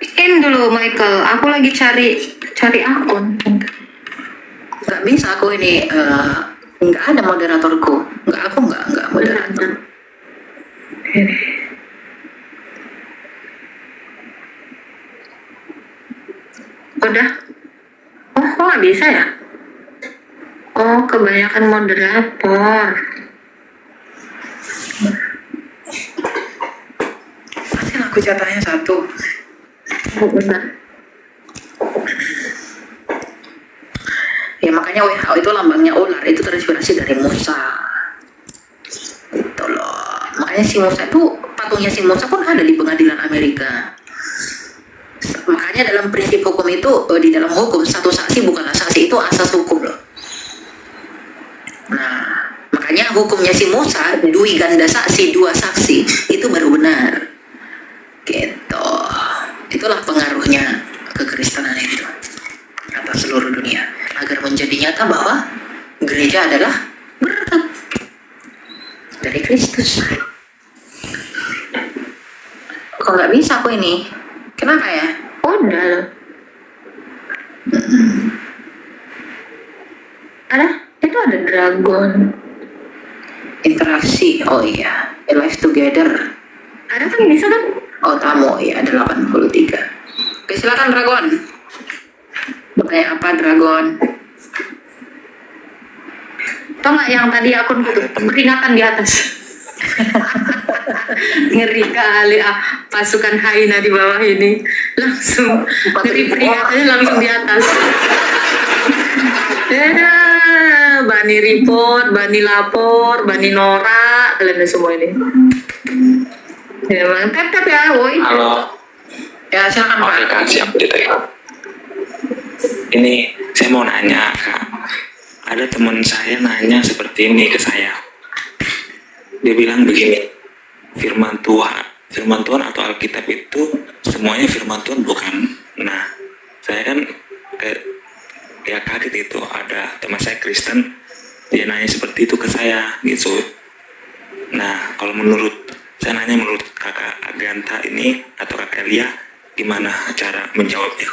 Bikin dulu Michael, aku lagi cari akun. Nggak bisa aku ini, nggak ada moderatorku. Aku nggak moderator. Udah. Oh, kok nggak bisa ya? Oh, kebanyakan moderator. Pasti aku jatahnya satu. Oh, benar. Ya makanya WHO itu lambangnya ular, itu terinspirasi dari Musa. Gitu loh. Makanya si Musa itu, patungnya si Musa pun ada di pengadilan Amerika. Makanya dalam prinsip hukum itu, di dalam hukum satu saksi bukanlah saksi, itu asas hukum loh. Nah, makanya hukumnya si Musa, dui ganda saksi, 2 saksi, itu baru benar. Gitu. Itulah pengaruhnya kekristenan itu atas seluruh dunia, agar menjadi nyata bahwa gereja adalah berkat dari Kristus. Kok nggak bisa aku ini? Kenapa ya? Udah loh. Itu ada dragon. Interaksi, oh iya, live together. Ada kan, bisa kan? Oh, tamu, ya ada 83. Oke, silakan Dragon. Kayak apa Dragon? Tau nggak yang tadi akun peringatan di atas? Ngeri kali pasukan Haina di bawah ini langsung ngeri, peringatannya langsung di atas. Ya, Bani report, Bani lapor, Bani norak, kalian semua ini. Ya, tap ya, woi. Halo. Ya, silakan Pak. Oke, Kak, siap diterima. ini saya mau nanya Kak. Ada teman saya nanya seperti ini ke saya. Dia bilang begini, firman Tuhan atau Alkitab itu semuanya firman Tuhan bukan? Nah, saya kan kayak kaget itu, ada teman saya Kristen, dia nanya seperti itu ke saya gitu. Nah, kalau saya nanya menurut kakak Aganta ini atau kakak Elia, gimana cara menjawabnya?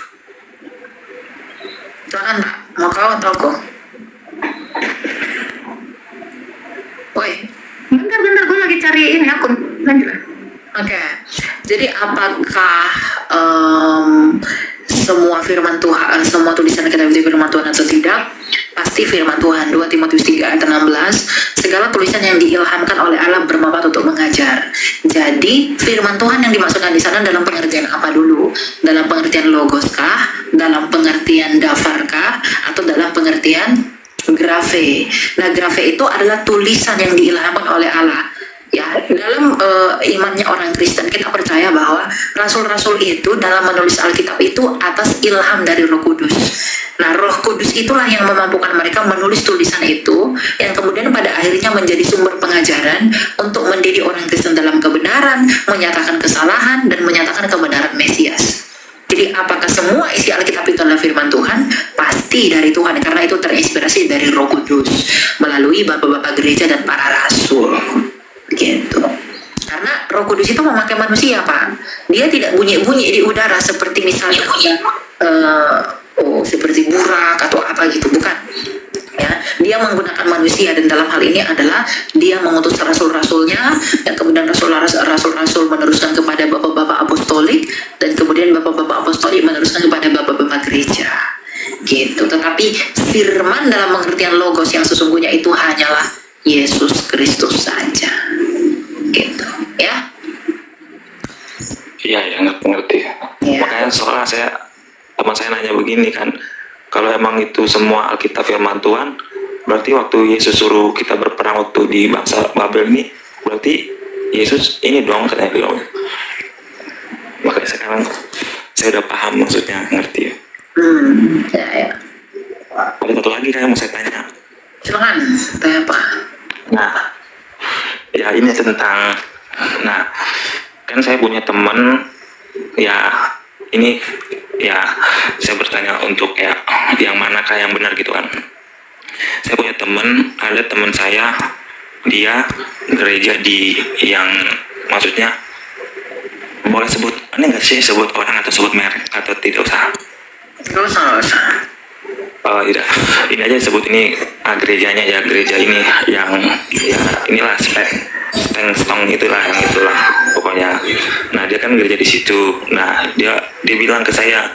Silakan Pak, mau kau atau aku? Woi, Bentar, gue lagi cari ini akun. Lanjut. oke. Jadi apakah semua firman Tuhan, semua tulisan kitab itu firman Tuhan atau tidak? Pasti firman Tuhan. 2 Timotius 3 ayat 16, segala tulisan yang diilhamkan oleh Allah bermanfaat untuk mengajar. Jadi firman Tuhan yang dimaksudkan di sana dalam pengertian apa dulu? Dalam pengertian logos kah? Dalam pengertian dafar kah? Atau dalam pengertian grafe? Nah, grafe itu adalah tulisan yang diilhamkan oleh Allah. Ya, dalam imannya orang Kristen kita percaya bahwa rasul-rasul itu dalam menulis Alkitab itu atas ilham dari Roh Kudus. Nah, Roh Kudus itulah yang memampukan mereka menulis tulisan itu, yang kemudian pada akhirnya menjadi sumber pengajaran untuk mendidik orang Kristen dalam kebenaran, menyatakan kesalahan, dan menyatakan kebenaran Mesias. Jadi apakah semua isi Alkitab itu adalah firman Tuhan? Pasti dari Tuhan, karena itu terinspirasi dari Roh Kudus melalui bapak-bapak gereja dan para rasul. Begitu. Karena Roh Kudus itu memakai manusia, Pak. Dia tidak bunyi-bunyi di udara seperti misalnya seperti burak atau apa gitu, bukan. Ya, dia menggunakan manusia, dan dalam hal ini adalah dia mengutus rasul-rasulnya, yang kemudian rasul-rasul meneruskan kepada bapak-bapak apostolik, dan kemudian bapak-bapak apostolik meneruskan kepada bapak-bapak gereja. Gitu. Tetapi firman dalam pengertian logos yang sesungguhnya itu hanyalah Yesus Kristus saja. Gitu, ya. Iya, ya ngerti. Ya. Makanya soalnya teman saya nanya begini kan, kalau emang itu semua Alkitab firman Tuhan, berarti waktu Yesus suruh kita berperang waktu di bangsa Babel ini, berarti Yesus ini dong katanya bilang. Makanya sekarang saya udah paham maksudnya, ngerti ya. Ya. Ada satu lagi yang mau saya tanya. Silakan, tanya Pak. Nah, ya ini tentang, kan saya punya teman, ya ini ya saya bertanya untuk ya yang manakah yang benar gitu kan. Saya punya ada teman saya, dia gereja di yang maksudnya boleh sebut ini nggak sih, sebut orang atau sebut merek atau tidak usah? Gak usah. Tidak, ini aja sebut ini gerejanya ya, gereja ini yang ya inilah stong itulah pokoknya. Nah, dia kan gereja di situ. Nah, dia bilang ke saya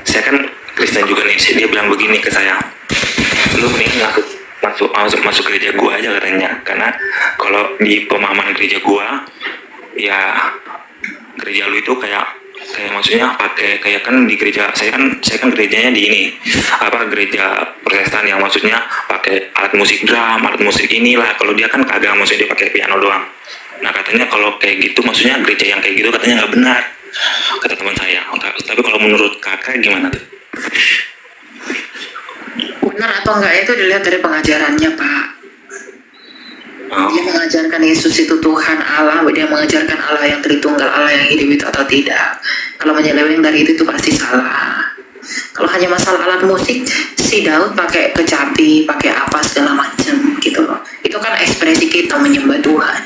kan Kristen juga nih, dia bilang begini ke saya, lu mending masuk gereja gua aja katanya, karena kalau di pemahaman gereja gua ya gereja lu itu kayak maksudnya pakai kayak kan di gereja saya kan gerejanya di ini gereja Protestan yang maksudnya pakai alat musik drum, alat musik inilah. Kalau dia kan kagak, maksudnya dia pakai piano doang. Nah, katanya kalau kayak gitu maksudnya gereja yang kayak gitu katanya nggak benar, kata teman saya. Tapi kalau menurut kakak gimana tuh? Benar atau enggak itu dilihat dari pengajarannya, Pak. Dia mengajarkan Yesus itu Tuhan Allah, dia mengajarkan Allah yang Tritunggal, Allah yang hidup itu atau tidak. Kalau menyeleweng dari itu pasti salah. Kalau hanya masalah alat musik, si Daud pakai kecapi, pakai apa segala macam gitu loh. Itu kan ekspresi kita menyembah Tuhan.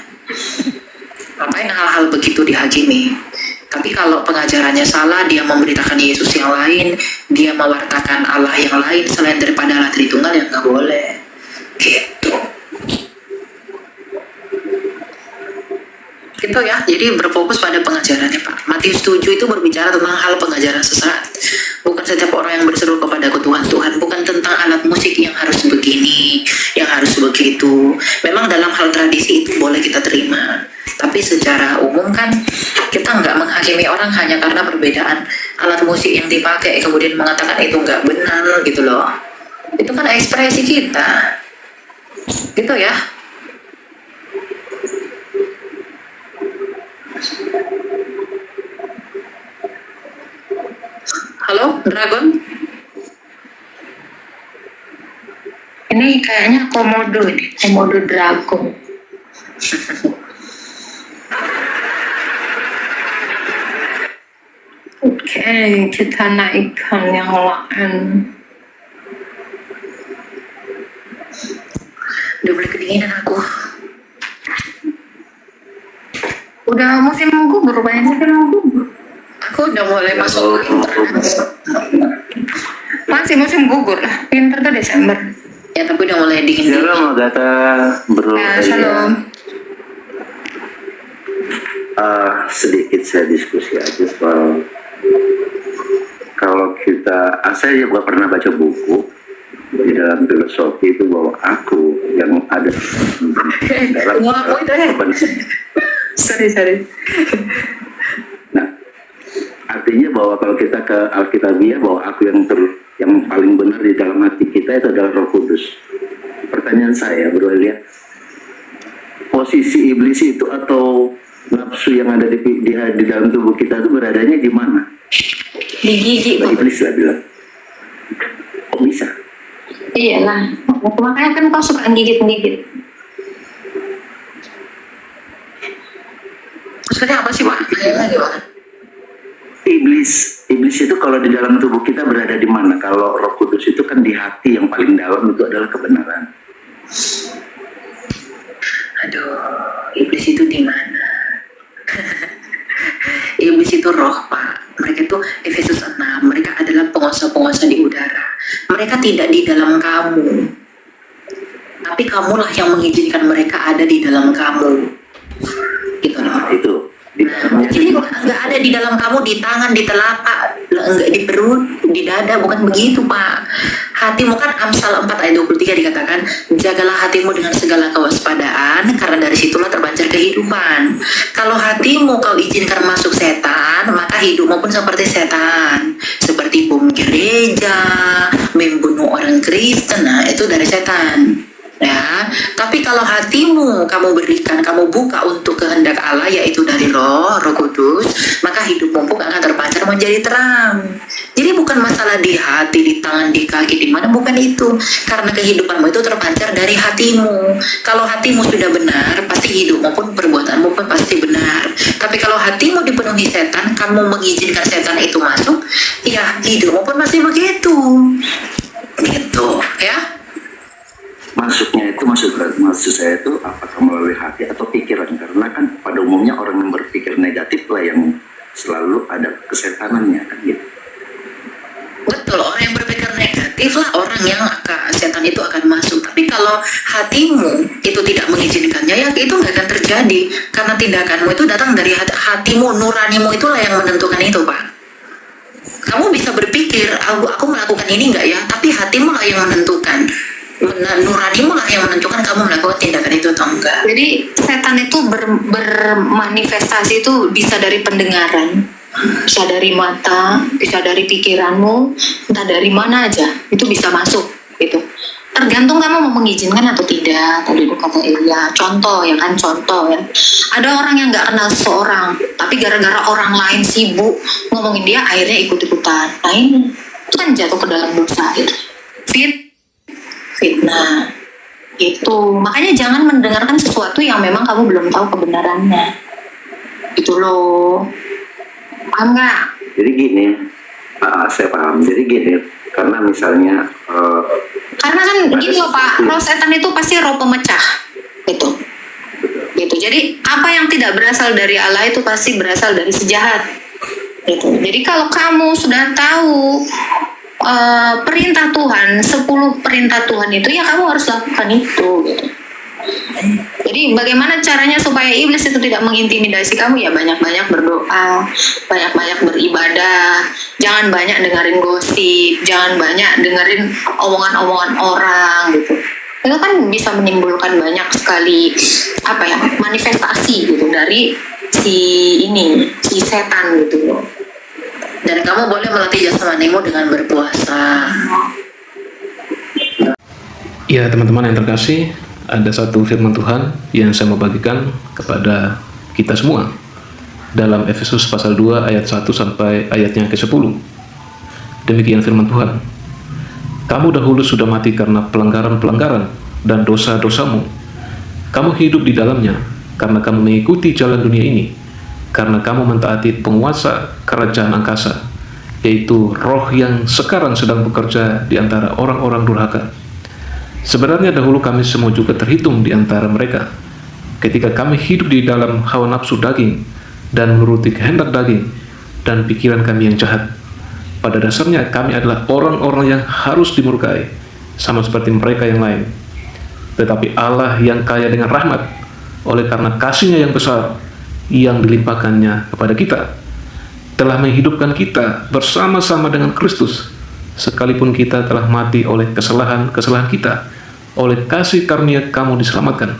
Ngapain hal-hal begitu dihakimi? Tapi kalau pengajarannya salah, dia memberitakan Yesus yang lain, dia mewartakan Allah yang lain selain daripada Allah Tritunggal, yang nggak boleh. Gitu. Gitu ya, jadi berfokus pada pengajarannya, Pak. Matius 7 itu berbicara tentang hal pengajaran sesat. Bukan setiap orang yang berseru kepadaku Tuhan, bukan tentang alat musik yang harus begini, yang harus begitu. Memang dalam hal tradisi itu boleh kita terima. Tapi secara umum kan kita nggak menghakimi orang hanya karena perbedaan alat musik yang dipakai, kemudian mengatakan itu nggak benar gitu loh. Itu kan ekspresi kita. Gitu ya. Halo, Dragon? Ini kayaknya komodo nih, komodo dragon. Oke, kita naikkan yang lain. Udah mulai kedinginan aku. Udah musim gugur, banyak musim gugur. Aku udah mulai masuk winter. Masih musim gugur lah, winter tuh Desember. Ya tapi udah mulai dingin. Shalom Agatha, bro. Ya, shalom. Sedikit saya diskusi aja soal kalau kita, saya juga pernah baca buku di dalam filosofi itu bahwa aku yang ada dalam Sorry. Nah, artinya bahwa kalau kita ke Alkitabiah bahwa aku yang paling benar di dalam hati kita itu adalah Roh Kudus. Pertanyaan saya, Bro Elia, posisi iblis itu atau nafsu yang ada di dalam tubuh kita itu beradanya di mana? Di gigi, Pak. Iblis lah bilang. Kok bisa? Iyalah, makanya kan kau suka gigit-gigit. Maksudnya apa sih Pak? Gimana? Iblis itu kalau di dalam tubuh kita berada di mana? Kalau Roh Kudus itu kan di hati yang paling dalam itu adalah kebenaran. Aduh, iblis itu di mana? Iblis itu roh Pak. Mereka itu Efesus 6. Mereka adalah penguasa-penguasa di udara. Mereka tidak di dalam kamu. Tapi kamulah yang mengizinkan mereka ada di dalam kamu. Gitu loh. Itu di dalamnya. Jadi nggak ada di dalam kamu, di tangan, di telapak, enggak di perut, di dada, bukan begitu Pak. Hatimu kan Amsal 4 ayat 23 dikatakan, jagalah hatimu dengan segala kewaspadaan, karena dari situlah terpancar kehidupan. Kalau hatimu kau izinkan masuk setan, maka hidupmu pun seperti setan. Seperti bom gereja, membunuh orang Kristen, nah itu dari setan. Ya, tapi kalau hatimu kamu berikan, kamu buka untuk kehendak Allah, yaitu dari Roh Kudus, maka hidupmu pun akan terpancar menjadi terang. Jadi bukan masalah di hati, di tangan, di kaki, di mana, bukan itu. Karena kehidupanmu itu terpancar dari hatimu. Kalau hatimu sudah benar, pasti hidupmu pun, perbuatanmu pun pasti benar. Tapi kalau hatimu dipenuhi setan, kamu mengizinkan setan itu masuk, ya hidupmu pun pasti begitu. Gitu, ya. Masuknya itu maksud saya itu apakah melalui hati atau pikiran, karena kan pada umumnya orang yang berpikir negatif lah yang selalu ada kesetanannya kan gitu. Betul, orang yang berpikir negatif lah orang yang setan itu akan masuk. Tapi kalau hatimu itu tidak mengizinkannya, ya itu nggak akan terjadi. Karena tindakanmu itu datang dari hatimu, nuranimu itulah yang menentukan itu Pak. Kamu bisa berpikir, aku melakukan ini nggak ya, tapi hatimu lah yang menentukan. Nuranimu lah yang menentukan kamu melakukan tindakan itu atau enggak. Jadi setan itu bermanifestasi itu bisa dari pendengaran, bisa dari mata, bisa dari pikiranmu, entah dari mana aja itu bisa masuk gitu. Tergantung kamu mau mengizinkan atau tidak. Tadi itu kata Elia, contoh ya. Ada orang yang nggak kenal seseorang, tapi gara-gara orang lain sibuk ngomongin dia, akhirnya ikut-ikutan. Nah ini itu kan jatuh ke dalam dosa gitu. Fitnah itu, makanya jangan mendengarkan sesuatu yang memang kamu belum tahu kebenarannya itu loh, paham nggak? Jadi gini, saya paham. Jadi gini, karena misalnya karena kan gini loh Pak, roh setan itu pasti roh pemecah gitu. Jadi apa yang tidak berasal dari Allah itu pasti berasal dari si jahat gitu. Jadi kalau kamu sudah tahu perintah Tuhan, 10 perintah Tuhan itu, ya kamu harus lakukan itu gitu. Jadi bagaimana caranya supaya iblis itu tidak mengintimidasi kamu? Ya banyak-banyak berdoa, banyak-banyak beribadah, jangan banyak dengerin gosip, jangan banyak dengerin omongan-omongan orang gitu. Itu kan bisa menimbulkan banyak sekali manifestasi gitu dari si setan gitu loh. Dan kamu boleh melatih jasmanimu dengan berpuasa. Ya teman-teman yang terkasih, ada satu firman Tuhan yang saya mau bagikan kepada kita semua dalam Efesus pasal 2 ayat 1 sampai ayatnya ke-10. Demikian firman Tuhan. Kamu dahulu sudah mati karena pelanggaran-pelanggaran dan dosa-dosamu. Kamu hidup di dalamnya karena kamu mengikuti jalan dunia ini, karena kamu mentaati penguasa kerajaan angkasa, yaitu roh yang sekarang sedang bekerja di antara orang-orang durhaka. Sebenarnya dahulu kami semua juga terhitung di antara mereka, ketika kami hidup di dalam hawa nafsu daging dan menuruti kehendak daging dan pikiran kami yang jahat. Pada dasarnya kami adalah orang-orang yang harus dimurkai, sama seperti mereka yang lain. Tetapi Allah yang kaya dengan rahmat, oleh karena kasih-Nya yang besar yang dilimpahkannya kepada kita, telah menghidupkan kita bersama-sama dengan Kristus, sekalipun kita telah mati oleh kesalahan-kesalahan kita. Oleh kasih karunia kamu diselamatkan,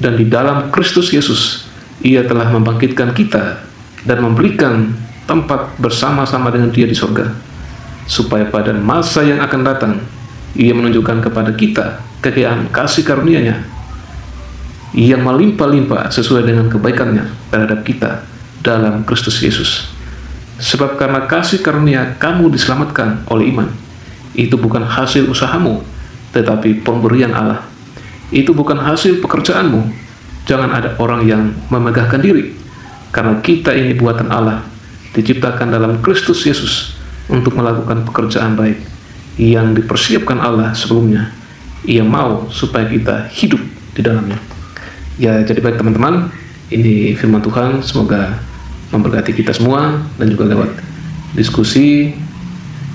dan di dalam Kristus Yesus Ia telah membangkitkan kita dan memberikan tempat bersama-sama dengan Dia di surga, supaya pada masa yang akan datang Ia menunjukkan kepada kita kekayaan kasih karunia-Nya yang melimpah-limpah sesuai dengan kebaikan-Nya terhadap kita dalam Kristus Yesus. Sebab karena kasih karunia kamu diselamatkan oleh iman. Itu bukan hasil usahamu, tetapi pemberian Allah. Itu bukan hasil pekerjaanmu. Jangan ada orang yang memegahkan diri, karena kita ini buatan Allah, diciptakan dalam Kristus Yesus untuk melakukan pekerjaan baik yang dipersiapkan Allah sebelumnya. Ia mau supaya kita hidup di dalamnya. Ya, jadi baik teman-teman, ini firman Tuhan, semoga memberkati kita semua, dan juga lewat diskusi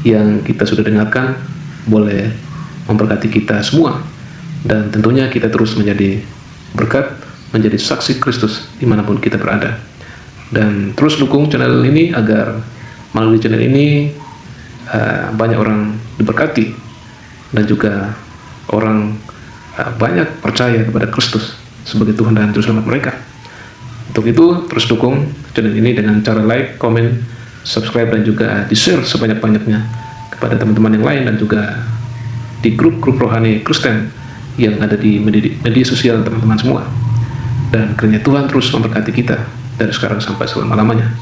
yang kita sudah dengarkan boleh memberkati kita semua, dan tentunya kita terus menjadi berkat, menjadi saksi Kristus dimanapun kita berada. Dan terus dukung channel ini agar melalui channel ini banyak orang diberkati, dan juga orang banyak percaya kepada Kristus sebagai Tuhan dan Juru Selamat mereka. Untuk itu terus dukung channel ini dengan cara like, komen, subscribe, dan juga di-share sebanyak-banyaknya kepada teman-teman yang lain, dan juga di grup-grup rohani Kristen yang ada di media sosial teman-teman semua. Dan kiranya Tuhan terus memberkati kita dari sekarang sampai selama-lamanya.